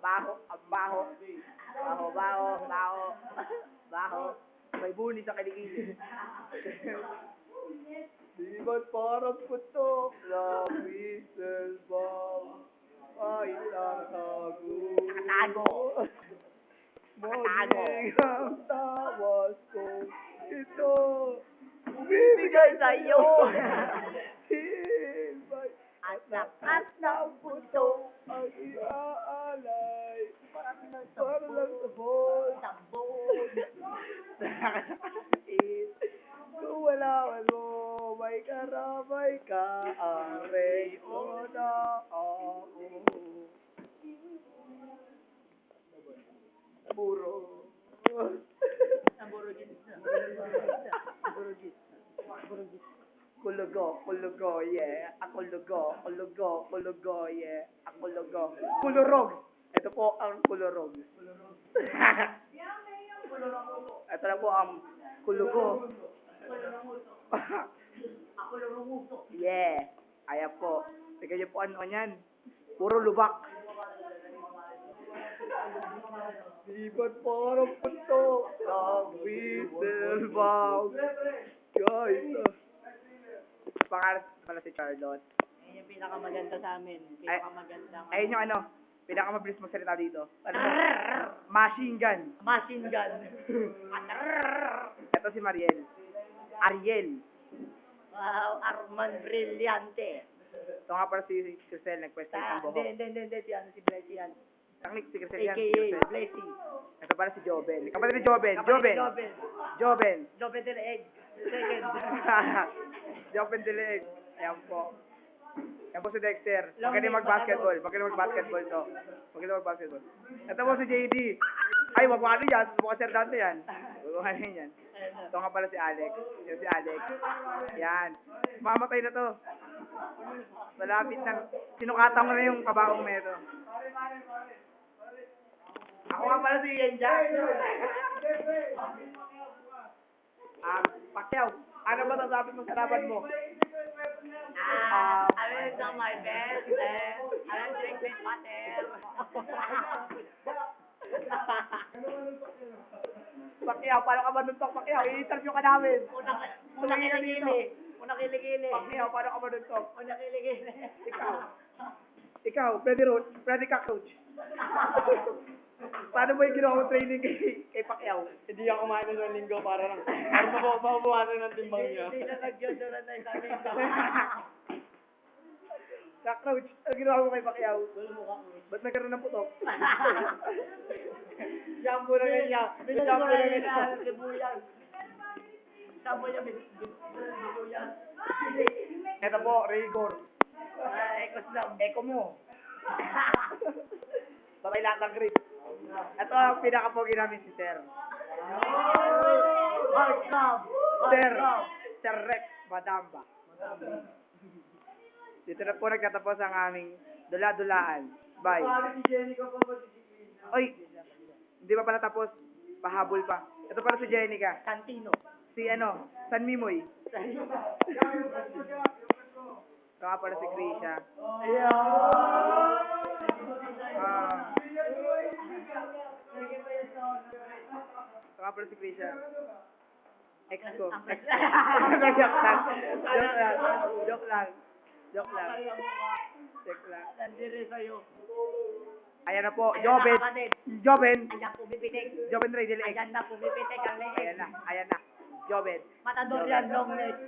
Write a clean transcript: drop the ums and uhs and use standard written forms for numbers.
Baho, ang baho. Baho, baho, baho. Baho. May buni sa kilikili. Di ba't parang putok ng whistle bomb? Ay, tatago. Nakatago. Muling ang tawas ko. Ito. Bumibigay sa'yo. Hibay. At lakas ng puso. Ang iaalay. Para Para lang sa ball. sabon. Kung wala mo, may karamay ka. Aray o na ako. Puro. Kulugo, yeah. Ako lugo, yeah. Ako lugo. Kulurog. Ito po ang kulurog. Ito na po ang kulugo. Ako lumuso. Yeah. Ayan po. Tignan niyo po ano yan. Puro lubak. Di ba't parang puto ng whistle bomb? Guys. Pangalan pala si Charlotte. Yan yung pinakamaganda sa amin. Pinakamagandang Ayun yung ano. Pinakamabilis magsalita dito. Ano mo? Machine gun. machine gun. Ito si Mariel. Ariel. Wow, Arman Brillante. Ito nga pala si Crisel. Nag-question ng buhok. Hindi. Si Blessy yan. Tanglik si Crisel yan. AKA Blessy. Ito pala si Joben. Kapatid ni Joben. Joben. Joben del Egg. Second. Joben Dileg. Ayan po. Ayan po si Dexter. Long Magaling name, mag-basketball. Magaling mag-basketball to. Magaling mag-basketball. Ito po si JD. Ay, wag mo ano yan. Mukha Sir Dante yan. Wag mo ano yan. Ito nga pala si Alex. Yan si Alex. Yan. Mamatay na to. Malapit na. Sinukatan ko na yung kabaong na ito. Ako nga pala si Yenja. Pacquiao. Ano ba sasabi mo sa laban mo? I will do my best and I will drink with water. Pacquiao, paano ka manuntok, Pacquiao? I-interview ka namin. Una kiligili. Pacquiao, paano ka manuntok? Una kiligili. Ikaw, Freddy ka, coach. Paano mo yung ginawa mong training kay Pacquiao? Hindi ako kumain ng 1 linggo para mabuwasan ng timbang niya. Hindi na nag-deodorant na isang linggo. Sa coach, ang ginawa mo kay Pacquiao? Ba't nagkaroon ng putok? Shampoo na ganyan. Shampoo na ganyan. Sibuyas. Shampoo niya, sibuyas. Ito po, Rigor. Ekos lang. Eko mo. Sabay lahat ng grip. Ito ang pinaka-pogi namin si Sir. Heart club. Sir Rex Madamba. Dito na po nagtatapos ang aming dula-dulaan. Bye. Oy, hindi pa pala tapos. Pahabol pa. Ito pala si Jenica. Cantino. Si San Mimoy. Ito nga pala si Krisha. Ito nga pala si Krisha. Ex ko. Joke lang. Check lang. Nandiri sa'yo. Ayan na po. Joben. Ayan pumipitik. Joben Ray Dileeg. Ayan na pumipitik ang leeg. Ayan na. Joben. Matador yan, long neck.